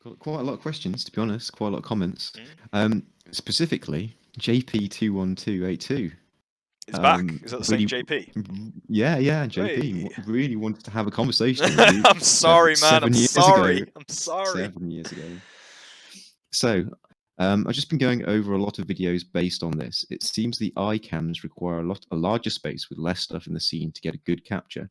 Got quite a lot of questions, to be honest. Quite a lot of comments. Mm. Specifically, JP21282. It's back. Is that the same Really, JP? yeah, JP Hey. really wanted to have a conversation with you I'm sorry, man. I'm 7 years ago. sorry. I'm sorry. 7 years ago. So, I've just been going over a lot of videos based on this. It seems the iCams require a larger space with less stuff in the scene to get a good capture,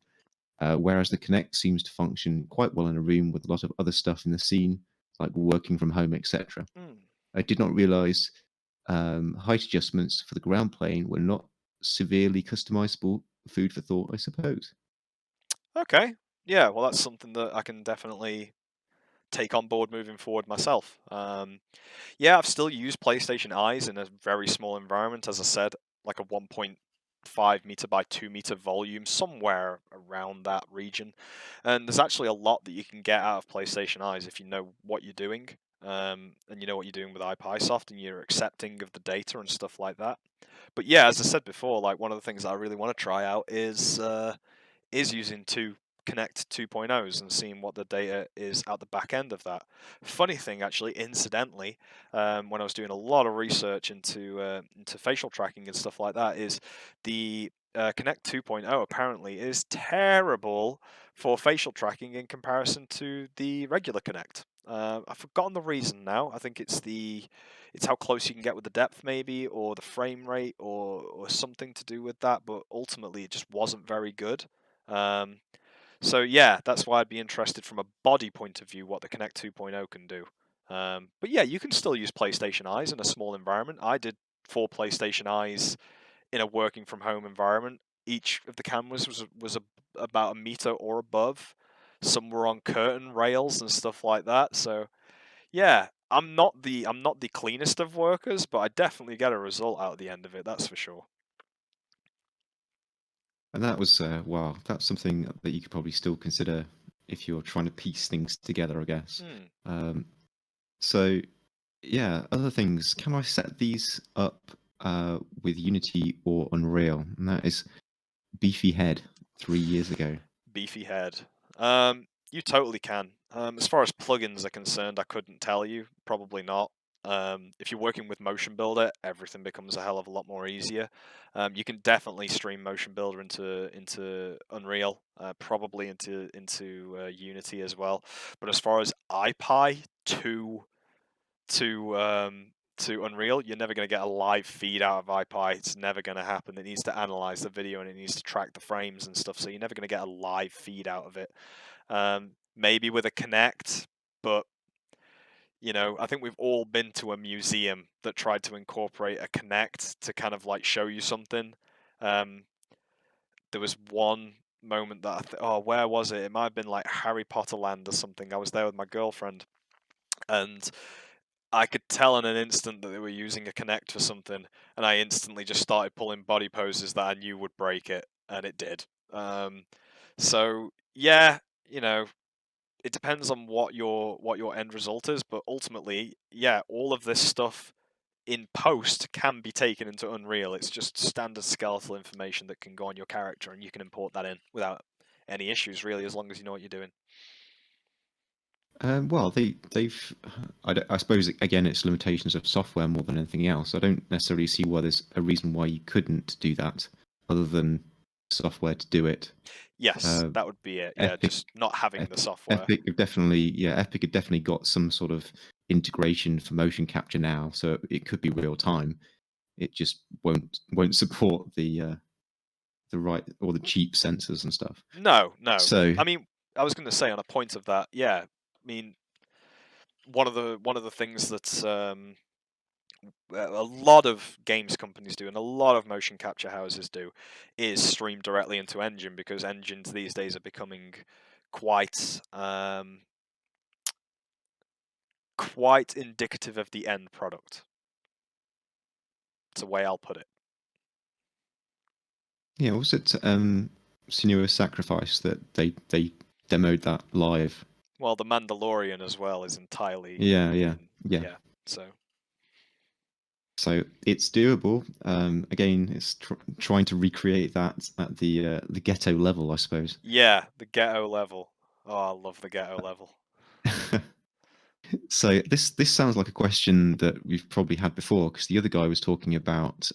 whereas the Kinect seems to function quite well in a room with a lot of other stuff in the scene, like working from home, etc. Mm. I did not realize height adjustments for the ground plane were not severely customizable. Food for thought, I suppose. Okay. Yeah, well, that's something that I can definitely take on board moving forward myself. Yeah, I've still used PlayStation Eyes in a very small environment, as I said, like a 1.5 meter by 2 meter volume, somewhere around that region. And there's actually a lot that you can get out of PlayStation Eyes if you know what you're doing, and you know what you're doing with iPysoft, and you're accepting of the data and stuff like that. But yeah, as I said before, like one of the things that I really want to try out is using two Kinect 2.0s and seeing what the data is at the back end of that. Funny thing, actually, incidentally, when I was doing a lot of research into facial tracking and stuff like that, is the Kinect 2.0 apparently is terrible for facial tracking in comparison to the regular Kinect. I've forgotten the reason now. I think it's how close you can get with the depth, maybe, or the frame rate, or something to do with that. But ultimately, it just wasn't very good. Um, so yeah, that's why I'd be interested from a body point of view what the Kinect 2.0 can do. But yeah, you can still use PlayStation Eyes in a small environment. I did 4 PlayStation Eyes in a working from home environment. Each of the cameras was about a meter or above. Some were on curtain rails and stuff like that. So yeah, I'm not the cleanest of workers, but I definitely get a result out at the end of it. That's for sure. And that was, wow, that's something that you could probably still consider if you're trying to piece things together, I guess. Hmm. Um, so, yeah, other things. Can I set these up with Unity or Unreal? And that is Beefy Head 3 years ago. Beefy head. You totally can. As far as plugins are concerned, I couldn't tell you. Probably not. If you're working with Motion Builder, everything becomes a hell of a lot more easier. You can definitely stream Motion Builder into Unreal, probably into Unity as well. But as far as iPy to to Unreal, you're never going to get a live feed out of iPy. It's never going to happen. It needs to analyze the video and it needs to track the frames and stuff. So you're never going to get a live feed out of it. Maybe with a Kinect, but I think we've all been to a museum that tried to incorporate a Kinect to kind of like show you something. Um, there was one moment that where was it? It might have been like Harry Potter Land or something. I was there with my girlfriend, and I could tell in an instant that they were using a Kinect for something, and I instantly just started pulling body poses that I knew would break it, and it did. So yeah, it depends on what your end result is, but ultimately, yeah, all of this stuff in post can be taken into Unreal. It's just standard skeletal information that can go on your character, and you can import that in without any issues, really, as long as you know what you're doing. Well, they've. I suppose again, it's limitations of software more than anything else. I don't necessarily see why there's a reason why you couldn't do that, other than software to do it. Yes, Uh, that would be it. Yeah, Epic, just not having the software. Epic have definitely got some sort of integration for motion capture now, so it could be real time. It just won't support the right or the cheap sensors and stuff. No, no. So I mean, I was going to say on a point of that, yeah. I mean, one of the things that a lot of games companies do and a lot of motion capture houses do is stream directly into Engine, because engines these days are becoming quite quite indicative of the end product. It's a way I'll put it. yeah, was it Senua's Sacrifice that they demoed that live? Well, the Mandalorian as well is entirely Yeah. yeah. So So it's doable. Again, it's trying to recreate that at the ghetto level, I suppose. yeah, the ghetto level. Oh, I love the ghetto level. So this sounds like a question that we've probably had before, because the other guy was talking about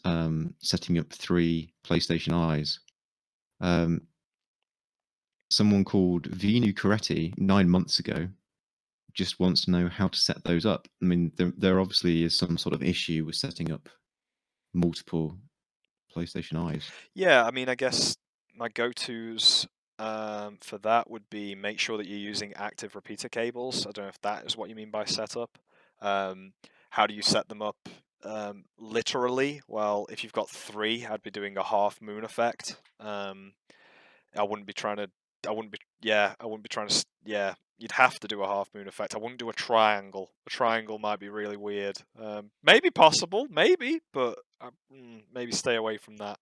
setting up 3 PlayStation Eyes. Someone called Vinu Coretti 9 months ago just wants to know how to set those up. I mean, there obviously is some sort of issue with setting up multiple PlayStation Eyes. Yeah, I mean, I guess my go-tos for that would be make sure that you're using active repeater cables. I don't know if that is what you mean by setup. How do you set them up? Literally, well, if you've got 3, I'd be doing a half moon effect. I wouldn't be trying to. I wouldn't be. Yeah, I wouldn't be trying to. Yeah, you'd have to do a half moon effect. I wouldn't do a triangle. A triangle might be really weird. Maybe possible, maybe, but maybe stay away from that.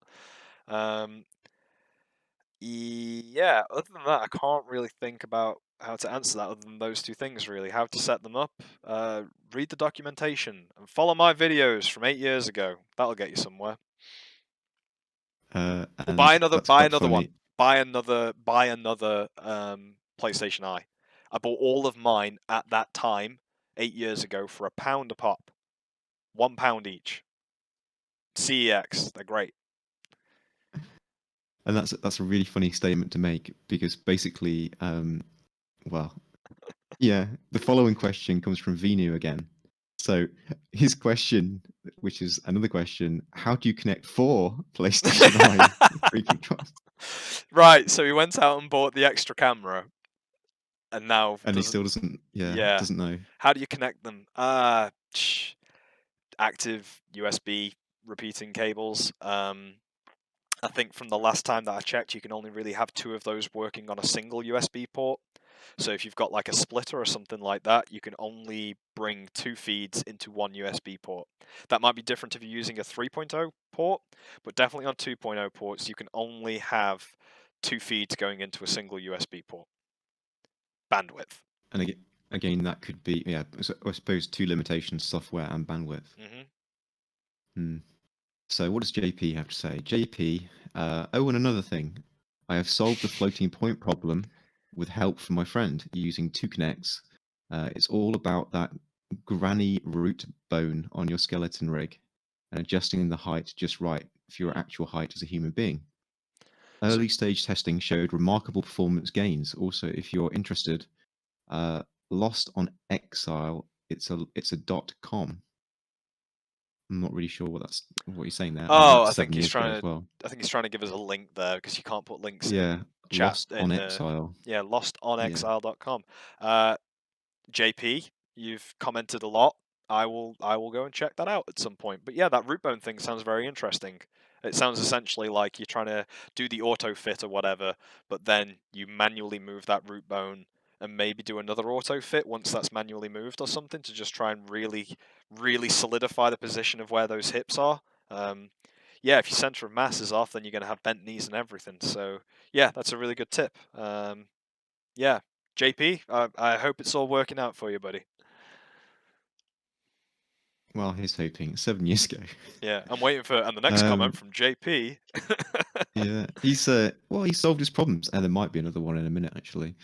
Yeah, other than that, I can't really think about how to answer that other than those 2 things, really. How to set them up, read the documentation, and follow my videos from 8 years ago. That'll get you somewhere. Or And that's buy quite another one. funny. Buy another PlayStation Eye. I bought all of mine at that time, 8 years ago, for £1 a pop. £1 each. CEX, they're great. And that's a really funny statement to make, because basically, well, yeah, the following question comes from Vinu again. So his question, which is another question, how do you connect 4 PlayStation Eye free controls? Right, so he went out and bought the extra camera, and now And he doesn't. still doesn't, Yeah. doesn't know. How do you connect them? Active USB repeating cables. I think from the last time that I checked, you can only really have 2 of those working on a single USB port. So if you've got like a splitter or something like that, you can only bring 2 feeds into one USB port. That might be different if you're using a 3.0 port, but definitely on 2.0 ports, you can only have 2 feeds going into a single USB port. Bandwidth. And again, that could be, I suppose 2 limitations, software and bandwidth. So what does JP have to say? JP, and another thing. I have solved the floating point problem with help from my friend using 2 Kinects. It's all about that granny root bone on your skeleton rig and adjusting the height just right for your actual height as a human being. Early stage testing showed remarkable performance gains. Also, if you're interested, Lost on Exile, it's a .com. I'm not really sure what you're saying there. I mean, Oh, that's 7 years ago as well. I think he's trying to give us a link there because you can't put links Yeah, in chat Lost on in Exile. yeah, Yeah. lostonexile.com. JP, you've commented a lot. I will go and check that out at some point. But yeah, that root bone thing sounds very interesting. It sounds essentially like you're trying to do the auto fit or whatever, but then you manually move that root bone and maybe do another auto fit once that's manually moved or something to just try and really solidify the position of where those hips are. Yeah, if your center of mass is off, then you're going to have bent knees and everything. So yeah, that's a really good tip. Yeah, JP, I hope it's all working out for you, buddy. Well, he's hoping 7 years ago. Yeah, I'm waiting for the next comment from JP. Yeah, he solved his problems, and there might be another one in a minute, actually.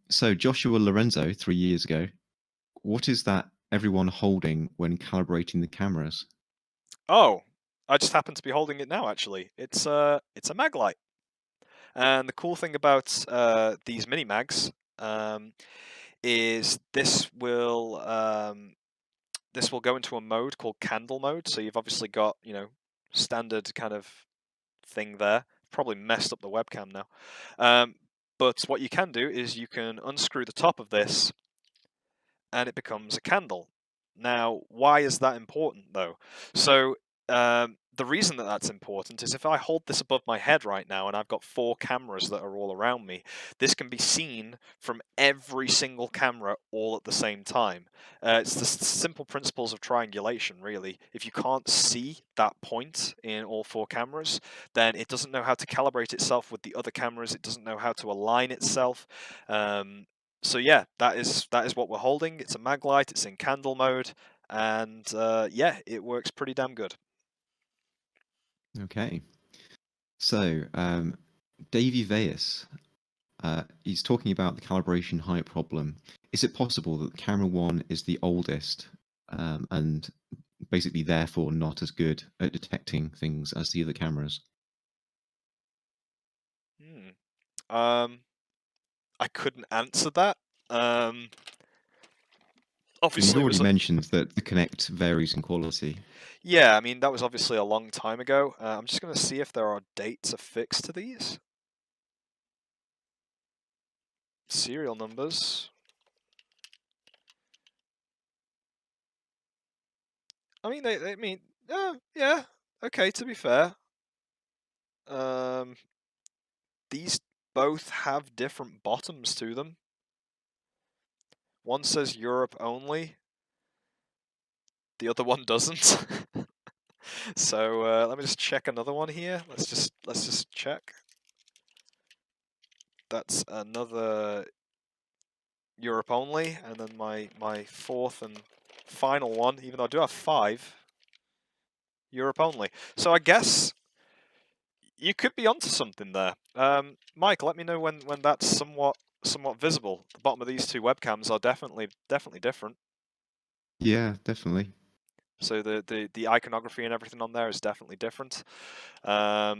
So Joshua Lorenzo, 3 years ago, what is that everyone holding when calibrating the cameras? Oh, I just happen to be holding it now. Actually, it's a Maglite, and the cool thing about these mini mags is this will go into a mode called candle mode. So you've obviously got standard kind of thing there. Probably messed up the webcam now. But what you can do is you can unscrew the top of this and it becomes a candle. Now, why is that important though? So the reason that that's important is if I hold this above my head right now and I've got 4 cameras that are all around me, this can be seen from every single camera all at the same time. It's the simple principles of triangulation, really. If you can't see that point in all 4 cameras, then it doesn't know how to calibrate itself with the other cameras. It doesn't know how to align itself. So yeah, that is what we're holding. It's a Maglite. It's in candle mode, and yeah, it works pretty damn good. Okay. So, Davy Veas, he's talking about the calibration height problem. Is it possible that camera 1 is the oldest and basically therefore not as good at detecting things as the other cameras? I couldn't answer that. I mean, you've Obviously, it already was. mentioned that the Kinect varies in quality. Yeah, I mean, that was obviously a long time ago. I'm just going to see if there are dates affixed to these. Serial numbers. I mean, they mean, yeah, okay, to be fair. These both have different bottoms to them. One says Europe only. The other one doesn't. So let me just check another one here. Let's just check. That's another Europe only, and then my fourth and final one, even though I do have 5, Europe only. So I guess you could be onto something there. Mike, let me know when that's somewhat visible. The bottom of these two webcams are definitely different. Yeah, definitely. So the iconography and everything on there is definitely different. For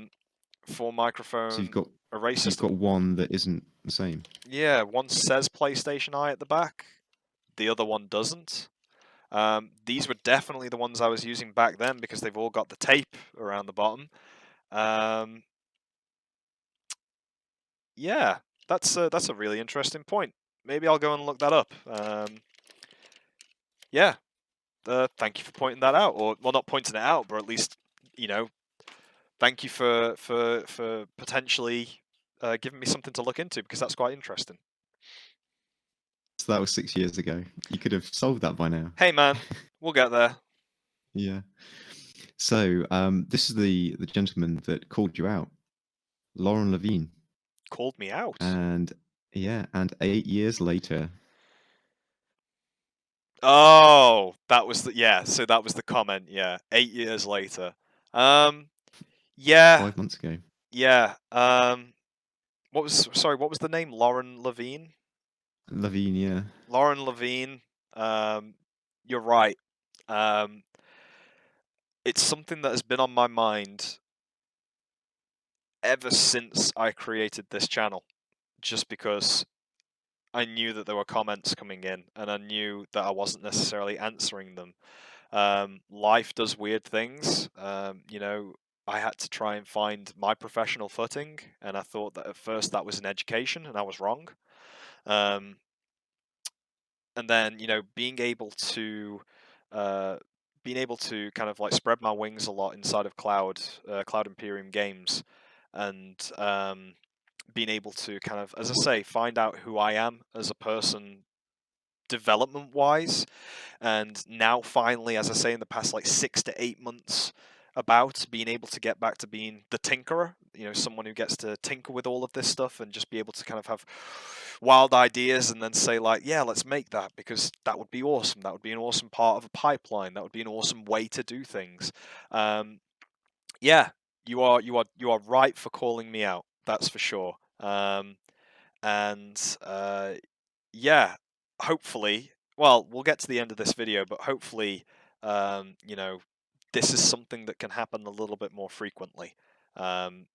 So microphone array you've system, got one that isn't the same. yeah, one says PlayStation Eye at the back, the other one doesn't. These were definitely the ones I was using back then because they've all got the tape around the bottom. Yeah, that's a really interesting point. Maybe I'll go and look that up. Yeah, thank you for pointing that out, or well, not pointing it out, but at least thank you for potentially giving me something to look into because that's quite interesting. So that was 6 years ago. You could have solved that by now. Hey man, we'll get there. Yeah. So this is the gentleman that called you out, Lauren Levine, Called me out. and yeah, and 8 years later, Oh, that was so that was the comment. Yeah, 8 years later. Yeah, 5 months ago. yeah. What was the name? Lauren Levine. Levine, yeah. Lauren Levine. You're right. Um, it's something that has been on my mind ever since I created this channel. Just because I knew that there were comments coming in, and I knew that I wasn't necessarily answering them. Life does weird things. I had to try and find my professional footing, and I thought that at first that was an education, and I was wrong. Um, and then uh, being able to kind of like spread my wings a lot inside of Cloud Imperium Games, and being able to kind of, as I say, find out who I am as a person development wise, and now finally, as I say, in the past like 6 to 8 months, about being able to get back to being the tinkerer, someone who gets to tinker with all of this stuff and just be able to kind of have wild ideas and then say like, yeah, let's make that because that would be awesome. That would be an awesome part of a pipeline. That would be an awesome way to do things. Yeah, you are right for calling me out. That's for sure. And yeah, hopefully, well, we'll get to the end of this video, but hopefully, this is something that can happen a little bit more frequently. Um,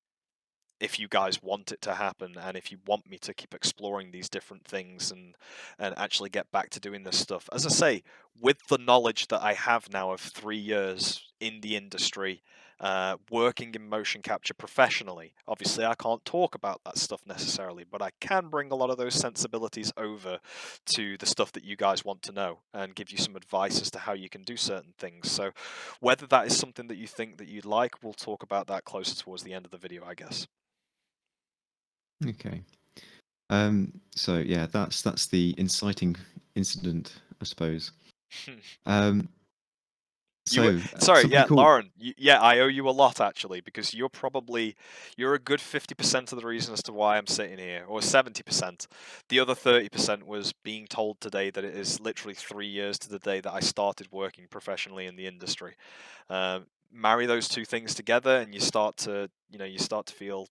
if you guys want it to happen, and if you want me to keep exploring these different things and actually get back to doing this stuff, as I say, with the knowledge that I have now of 3 years in the industry, working in motion capture professionally. Obviously, I can't talk about that stuff necessarily, but I can bring a lot of those sensibilities over to the stuff that you guys want to know and give you some advice as to how you can do certain things. So whether that is something that you think that you'd like, we'll talk about that closer towards the end of the video, I guess. Okay. So yeah, that's the inciting incident, I suppose. Um, Sorry, Something yeah, cool. Lauren. Yeah, I owe you a lot actually because you're a good 50% of the reason as to why I'm sitting here, or 70%. The other 30% was being told today that it is literally 3 years to the day that I started working professionally in the industry. Marry those two things together, and you start to feel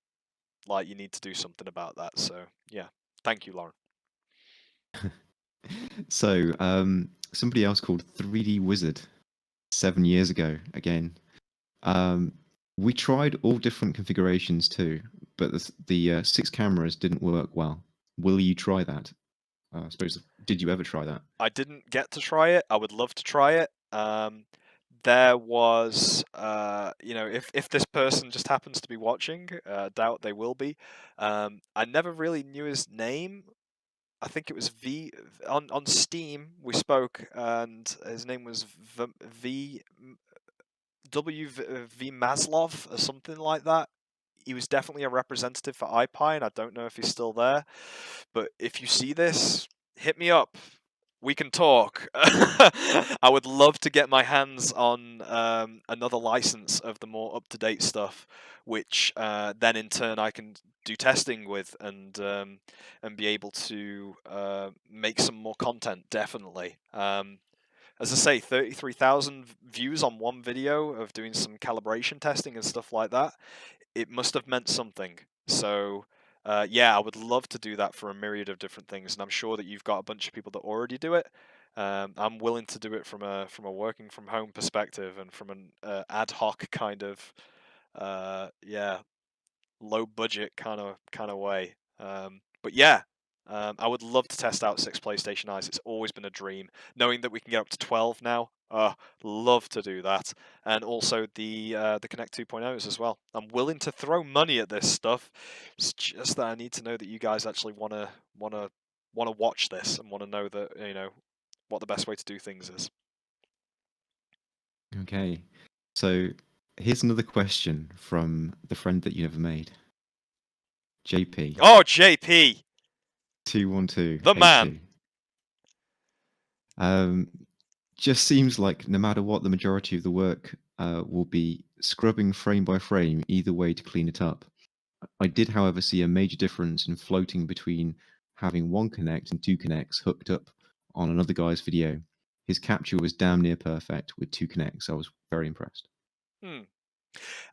like you need to do something about that. So yeah, thank you, Lauren. So, somebody else called 3D Wizard 7 years ago, again. We tried all different configurations too, but the 6 cameras didn't work well. Will you try that? I suppose, did you ever try that? I didn't get to try it. I would love to try it. There was, if this person just happens to be watching, doubt they will be. I never really knew his name. I think it was V on Steam. We spoke, and his name was V Maslov or something like that. He was definitely a representative for iPie, and I don't know if he's still there. But if you see this, hit me up. We can talk. I would love to get my hands on another license of the more up-to-date stuff, which then in turn I can do testing with and be able to make some more content. Definitely. As I say, 33,000 views on one video of doing some calibration testing and stuff like that. It must have meant something. So yeah, I would love to do that for a myriad of different things, and I'm sure that you've got a bunch of people that already do it. I'm willing to do it from a working from home perspective and from an ad hoc kind of yeah, low budget kind of way. But yeah, I would love to test out 6 PlayStation Eyes. It's always been a dream. Knowing that we can get up to 12 now, love to do that. And also the Kinect 2.0s as well. I'm willing to throw money at this stuff. It's just that I need to know that you guys actually wanna watch this and want to know that what the best way to do things is. Okay. So, here's another question from the friend that you never made. JP Oh, JP, 21282. the man. Just seems like no matter what, the majority of the work will be scrubbing frame by frame either way to clean it up. I did, however, see a major difference in floating between having one Kinect and 2 Kinects hooked up on another guy's video. His capture was damn near perfect with 2 Kinects. I was very impressed.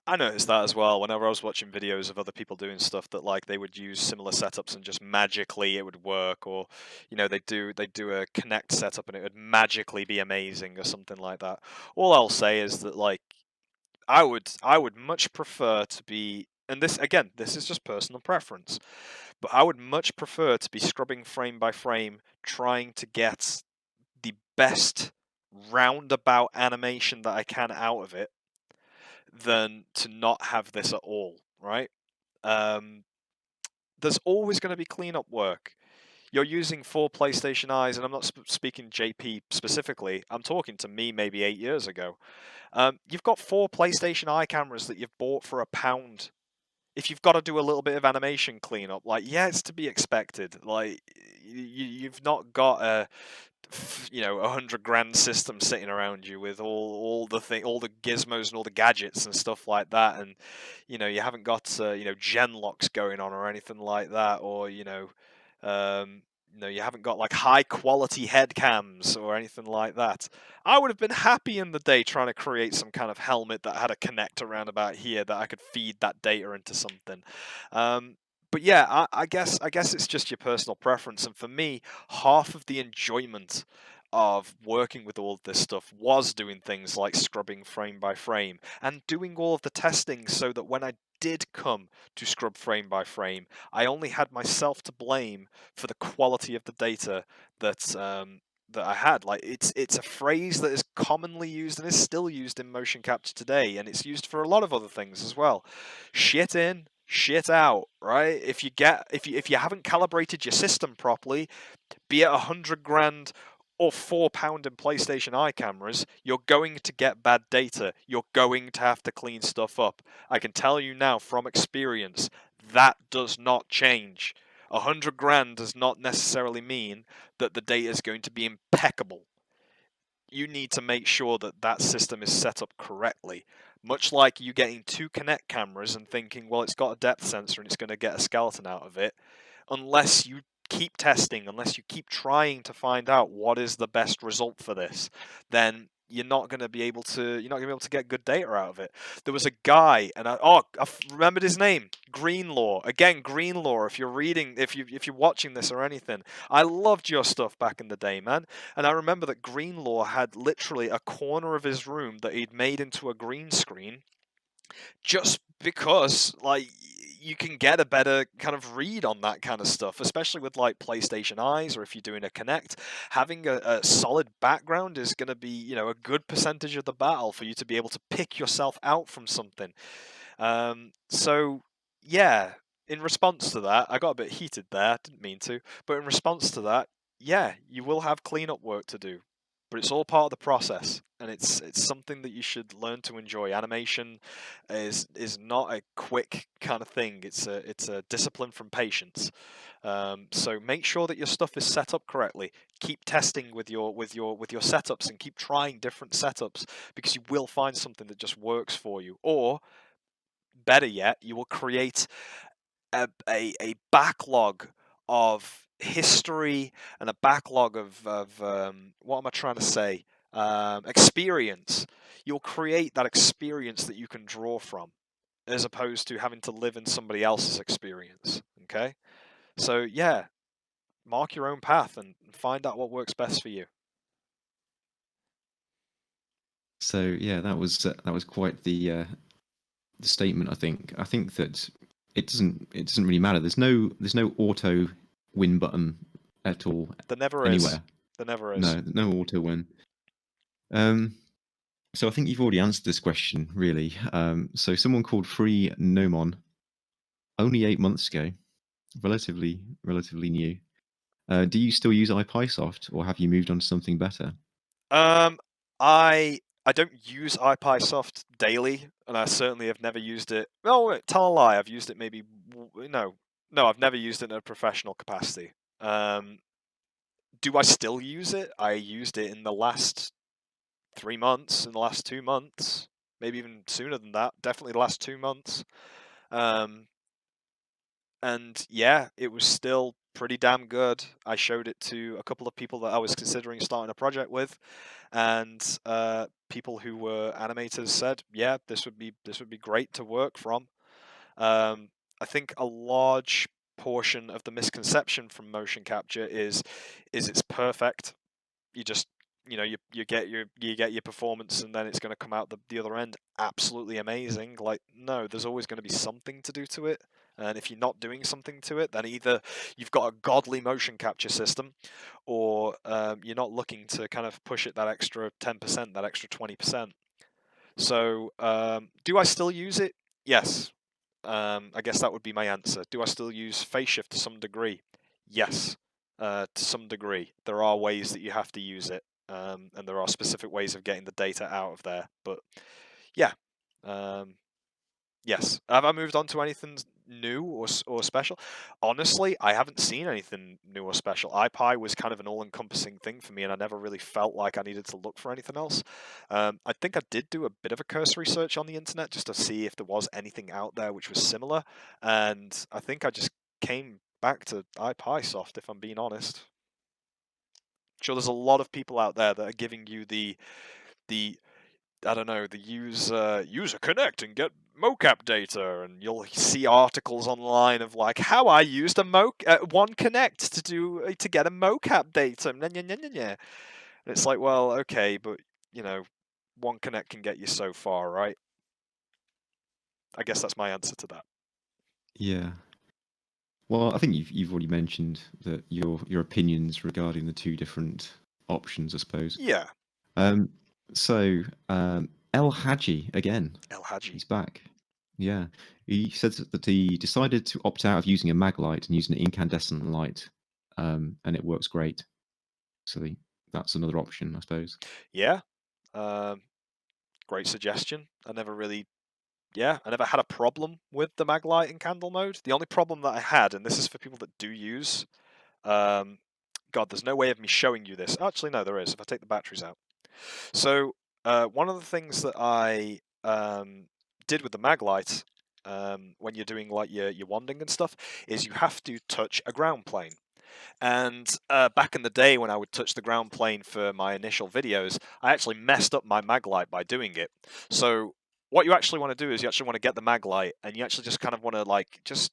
I noticed that as well whenever I was watching videos of other people doing stuff that like they would use similar setups and just magically it would work, or they'd do a Kinect setup and it would magically be amazing or something like that. All I'll say is that like I would much prefer to be, and this again, this is just personal preference, but I would much prefer to be scrubbing frame by frame trying to get the best roundabout animation that I can out of it than to not have this at all, right? There's always going to be cleanup work. You're using 4 PlayStation Eyes, and I'm not speaking JP specifically. I'm talking to me maybe 8 years ago. You've got 4 PlayStation Eye cameras that you've bought for £1. If you've got to do a little bit of animation cleanup, like yeah, it's to be expected. Like you've not got a 100 grand system sitting around you with all the gizmos and all the gadgets and stuff like that, and you haven't got gen locks going on or anything like that, or um, you haven't got like high quality head cams or anything like that. I would have been happy in the day trying to create some kind of helmet that had a connector around about here that I could feed that data into something. But yeah, I guess it's just your personal preference. And for me, half of the enjoyment of working with all of this stuff was doing things like scrubbing frame by frame and doing all of the testing so that when I did come to scrub frame by frame, I only had myself to blame for the quality of the data that I had. Like it's a phrase that is commonly used and is still used in motion capture today, and it's used for a lot of other things as well. Shit in, shit out, right? If you haven't calibrated your system properly, be it 100 grand or £4 in PlayStation Eye cameras, you're going to get bad data. You're going to have to clean stuff up. I can tell you now from experience that does not change. 100 grand does not necessarily mean that the data is going to be impeccable. You need to make sure that that system is set up correctly. Much like you getting 2 Kinect cameras and thinking, well, it's got a depth sensor and it's going to get a skeleton out of it. Unless you keep testing, unless you keep trying to find out what is the best result for this, then you're not going to be able to get good data out of it. There was a guy, and I remembered his name, Greenlaw. Again, Greenlaw. If you're watching this or anything, I loved your stuff back in the day, man. And I remember that Greenlaw had literally a corner of his room that he'd made into a green screen, just because like you can get a better kind of read on that kind of stuff, especially with like PlayStation Eyes, or if you're doing a Kinect. Having a solid background is going to be, a good percentage of the battle for you to be able to pick yourself out from something. So yeah, in response to that, I got a bit heated there, didn't mean to, but in response to that, yeah, you will have cleanup work to do, but it's all part of the process, and it's something that you should learn to enjoy. Animation is not a quick kind of thing. It's a discipline from patience. So make sure that your stuff is set up correctly. Keep testing with your setups, and keep trying different setups, because you will find something that just works for you. Or better yet, you will create a backlog of history, and a backlog of what am I trying to say? Experience. You'll create that experience that you can draw from, as opposed to having to live in somebody else's experience. Okay? So yeah, mark your own path and find out what works best for you. So yeah, that was quite the statement. I think that it doesn't really matter. There's no auto win button at all There never is. anywhere. There never is. No auto win. So I think you've already answered this question, really. So someone called Free Nomon, only 8 months ago, relatively new. Do you still use iPysoft, or have you moved on to something better? I don't use iPysoft daily, and I certainly have never used it. Oh, wait, tell a lie. I've used it maybe no, I've never used it in a professional capacity. Do I still use it? I used it in the last 3 months, in the last 2 months, maybe even sooner than that. Definitely the last 2 months. And yeah, it was still pretty damn good. I showed it to a couple of people that I was considering starting a project with, and people who were animators said, "Yeah, this would be great to work from." I think a large portion of the misconception from motion capture is it's perfect. You just you get your performance, and then it's going to come out the other end absolutely amazing. Like, no, there's always going to be something to do to it. And if you're not doing something to it, then either you've got a godly motion capture system, or you're not looking to kind of push it that extra 10%, that extra 20%. So do I still use it? Yes. I guess that would be my answer. Do I still use phase shift to some degree? Yes, to some degree. There are ways that you have to use it, and there are specific ways of getting the data out of there. But yeah, yes. Have I moved on to anything new or special? Honestly, I haven't seen anything new or special. iPy was kind of an all-encompassing thing for me, and I never really felt like I needed to look for anything else. I think I did do a bit of a cursory search on the internet just to see if there was anything out there which was similar, and I think I just came back to iPysoft, if I'm being honest. Sure, there's a lot of people out there that are giving you the I don't know, the use a Kinect and get mocap data, and you'll see articles online of like how I used one Kinect to get a mocap data. And it's like, well, okay, but one Kinect can get you so far, right? I guess that's my answer to that. Yeah. Well, I think you've already mentioned that your opinions regarding the two different options, I suppose. Yeah, Um, so El Hadji again, El Hadji. he's back. Yeah, he said that he decided to opt out of using a Maglite and using an incandescent light, and it works great. So that's another option, I suppose. Yeah, great suggestion. I never had a problem with the Maglite in candle mode. The only problem that I had, and this is for people that do use, God, there's no way of me showing you this. Actually, no, there is, if I take the batteries out. So one of the things that I did with the Maglite, when you're doing like your wanding and stuff, is you have to touch a ground plane. And back in the day when I would touch the ground plane for my initial videos, I actually messed up my Maglite by doing it. So what you actually want to do is you actually want to get the Maglite, and you actually just kind of want to like just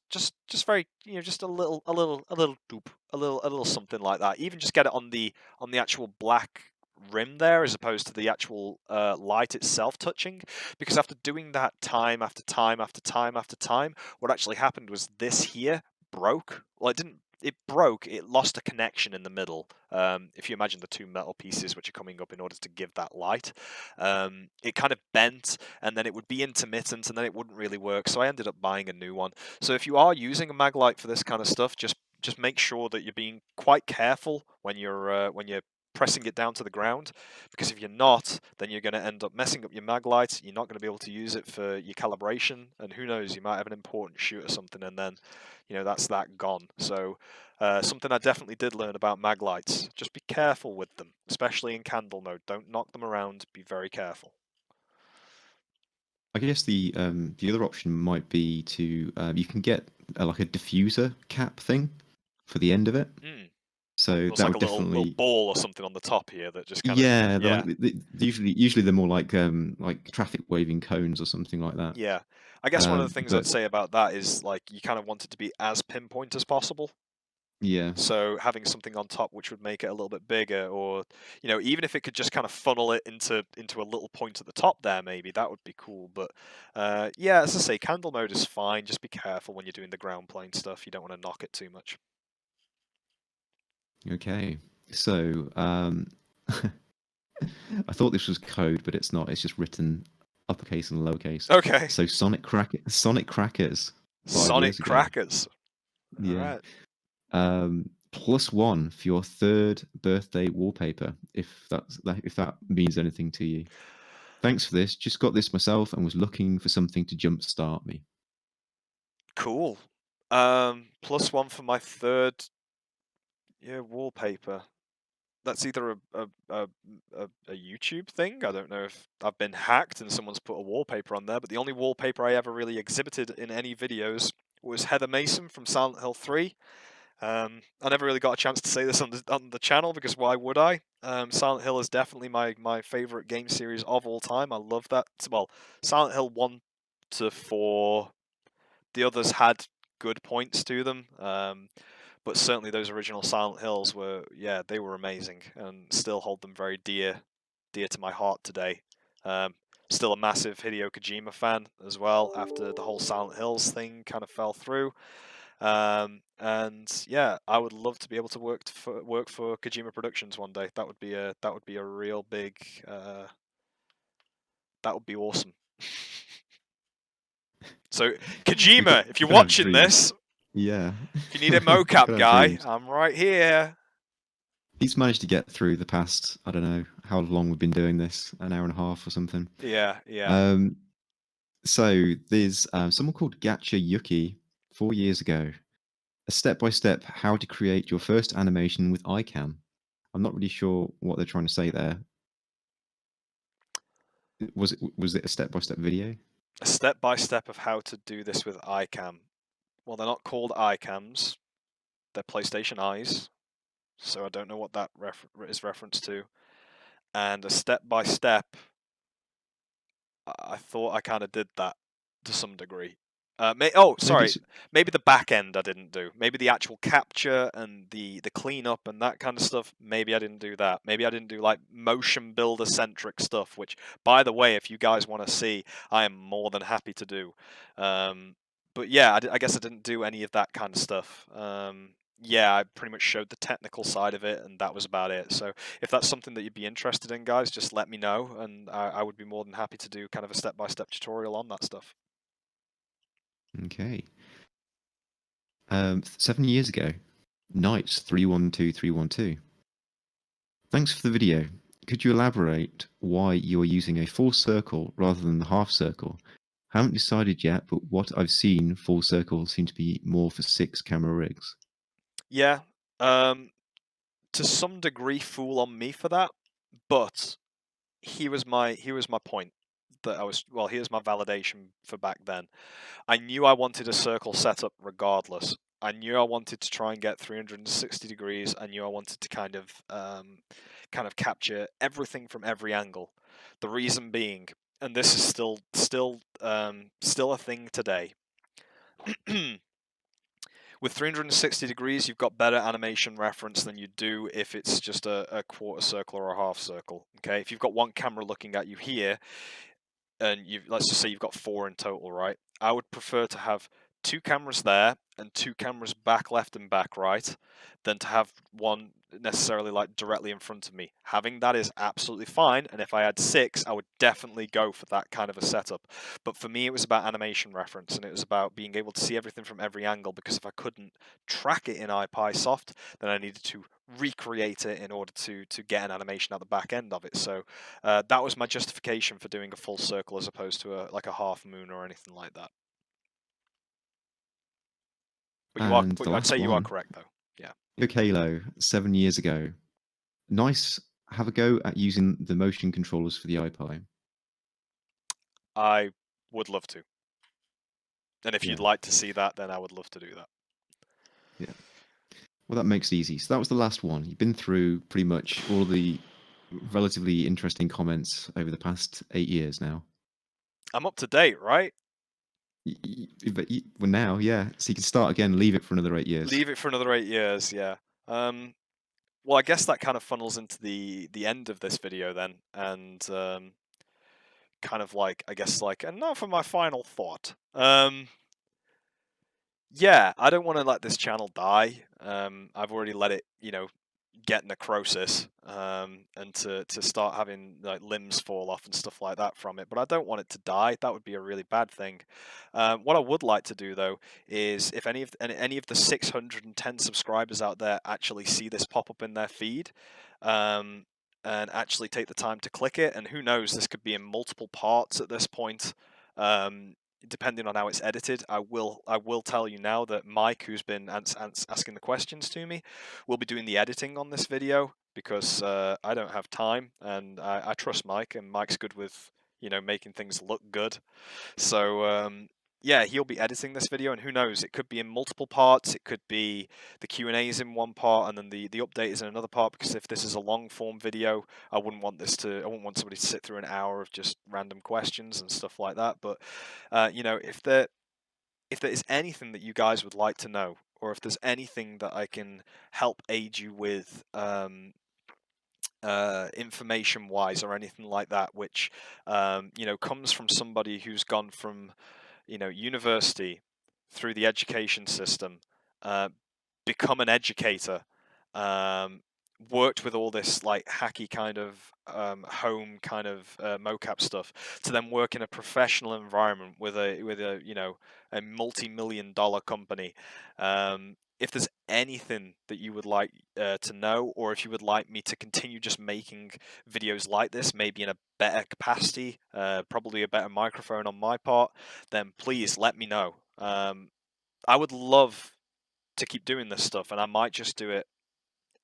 very just a little doop, a little something like that. Even just get it on the actual black rim there, as opposed to the actual light itself touching, because after doing that time after time after time after time, what actually happened was this here broke. Well, it didn't. It broke. It lost a connection in the middle. If you imagine the two metal pieces which are coming up in order to give that light, it kind of bent, and then it would be intermittent, and then it wouldn't really work. So I ended up buying a new one. So if you are using a Maglite for this kind of stuff, just make sure that you're being quite careful when you're pressing it down to the ground, because if you're not, then you're going to end up messing up your Maglite. You're not going to be able to use it for your calibration, and who knows, you might have an important shoot or something, and then that's that gone. So something I definitely did learn about Maglites: just be careful with them, especially in candle mode. Don't knock them around. Be very careful. I guess the other option might be to you can get like a diffuser cap thing for the end of it. Mm. So Looks that like would a little definitely, ball or something on the top here that just kind of yeah, they're yeah. like usually they're more like traffic waving cones or something like that. Yeah, I guess one of the things I'd But say about that is like you kind of want it to be as pinpoint as possible. yeah, So having something on top which would make it a little bit bigger, or even if it could just kind of funnel it into a little point at the top there, maybe that would be cool. But yeah, as I say, candle mode is fine. Just be careful when you're doing the ground plane stuff. You don't want to knock it too much. okay. So I thought this was code, but it's not. It's just written uppercase and lowercase. Okay. So Sonic Crackers 5 years Sonic ago. crackers. All Yeah. right. +1 for your third birthday wallpaper, if that means anything to you. Thanks for this. Just got this myself and was looking for something to jumpstart me. Cool. +1 for my third wallpaper. That's either a YouTube thing. I don't know if I've been hacked and someone's put a wallpaper on there, but the only wallpaper I ever really exhibited in any videos was Heather Mason from Silent Hill 3. I never really got a chance to say this on the channel, because why would I? Silent Hill is definitely my favorite game series of all time. I love that. Well, Silent Hill 1 to 4, the others had good points to them. But certainly those original Silent Hills they were amazing, and still hold them very dear to my heart today. Still a massive Hideo Kojima fan as well, after the whole Silent Hills thing kind of fell through. And yeah, I would love to be able to work for Kojima Productions one day. That would be a real big. That would be awesome. So Kojima, if you're Could have watching dreams. this, Yeah. if you need a mocap Could have guy, dreams. I'm right here. He's managed to get through the past, I don't know how long we've been doing this, an hour and a half or something. Yeah, yeah. So there's someone called Gacha Yuki 4 years ago. A step-by-step how to create your first animation with iCam. I'm not really sure what they're trying to say there. Was it a step-by-step video? A step-by-step of how to do this with iCam. Well, they're not called iCams. They're PlayStation Eyes. So I don't know what that is reference to. And a step-by-step, I thought I kind of did that to some degree. Maybe Sorry. Maybe the back end I didn't do. Maybe the actual capture and the cleanup and that kind of stuff. Maybe I didn't do that. Maybe I didn't do like motion builder centric stuff. Which, by the way, if you guys want to see, I am more than happy to do. But yeah, I guess I didn't do any of that kind of stuff. Yeah, I pretty much showed the technical side of it, and that was about it. So if that's something that you'd be interested in, guys, just let me know, and I would be more than happy to do kind of a step-by-step tutorial on that stuff. Okay. 7 years ago, Knights 312312. Thanks for the video. Could you elaborate why you're using a full circle rather than the half circle? Haven't decided yet, but what I've seen, full circle seem to be more for 6 camera rigs. Yeah, to some degree, fool on me for that, but here was my point. Here's my validation for back then. I knew I wanted a circle setup regardless. I knew I wanted to try and get 360 degrees. I knew I wanted to kind of capture everything from every angle. The reason being, and this is still a thing today. With 360 degrees, you've got better animation reference than you do if it's just a quarter circle or a half circle. Okay, if you've got one camera looking at you here, and let's just say you've got 4 in total, right? I would prefer to have 2 cameras there and 2 cameras back left and back right than to have one necessarily like directly in front of me. Having that is absolutely fine, and if I had 6, I would definitely go for that kind of a setup. But for me, it was about animation reference, and it was about being able to see everything from every angle, because if I couldn't track it in iPySoft, then I needed to recreate it in order to get an animation at the back end of it. So that was my justification for doing a full circle as opposed to like a half moon or anything like that. But And the I'd say last you are one, correct though. Yeah. Halo, 7 years ago. Nice. Have a go at using the motion controllers for the iPie. I would love to. And if Yeah, you'd like to see that, then I would love to do that. yeah. Well, that makes it easy. So that was the last one. You've been through pretty much all the relatively interesting comments over the past 8 years now. I'm up to date, right? Well, now, yeah. So you can start again, leave it for another 8 years. Leave it for another 8 years, yeah. Well, I guess that kind of funnels into the end of this video then, and kind of like, I guess, like, and now for my final thought. Yeah, I don't want to let this channel die. I've already let it, get necrosis, and to start having like limbs fall off and stuff like that from it. But I don't want it to die. That would be a really bad thing. What I would like to do though is if any of the 610 subscribers out there actually see this pop up in their feed, and actually take the time to click it, and who knows, this could be in multiple parts at this point. Depending on how it's edited, I will tell you now that Mike, who's been asking the questions to me, will be doing the editing on this video, because I don't have time, and I trust Mike, and Mike's good with making things look good. So yeah, he'll be editing this video, and who knows, it could be in multiple parts. It could be the Q&A is in one part, and then the update is in another part, because if this is a long form video, I wouldn't want somebody to sit through an hour of just random questions and stuff like that. But if there is anything that you guys would like to know, or if there's anything that I can help aid you with, information wise or anything like that, which comes from somebody who's gone from university through the education system, uh, become an educator, um, worked with all this like hacky kind of home kind of mocap stuff, to then work in a professional environment with a multi-million-dollar company. If there's anything that you would like to know, or if you would like me to continue just making videos like this, maybe in a better capacity, probably a better microphone on my part, then please let me know. I would love to keep doing this stuff, and I might just do it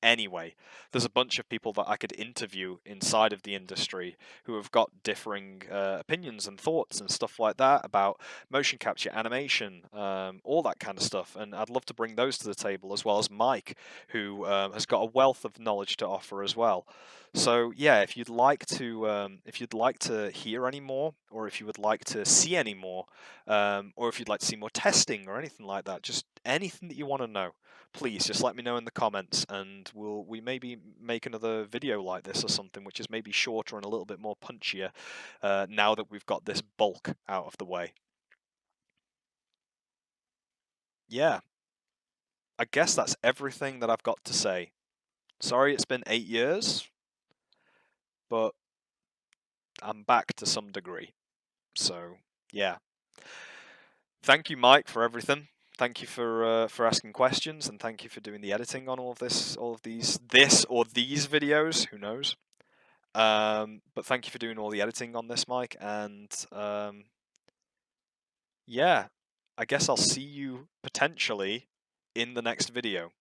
anyway. There's a bunch of people that I could interview inside of the industry who have got differing opinions and thoughts and stuff like that about motion capture, animation, all that kind of stuff, and I'd love to bring those to the table, as well as Mike, who has got a wealth of knowledge to offer as well. So yeah, if you'd like to hear any more, or if you would like to see any more, or if you'd like to see more testing or anything like that, just anything that you want to know, please just let me know in the comments, and we maybe make another video like this or something, which is maybe shorter and a little bit more punchier, now that we've got this bulk out of the way. Yeah, I guess that's everything that I've got to say. Sorry it's been 8 years, but I'm back to some degree. So yeah, thank you, Mike, for everything. Thank you for asking questions, and thank you for doing the editing on all of these videos. Who knows? But thank you for doing all the editing on this, Mike. And yeah, I guess I'll see you potentially in the next video.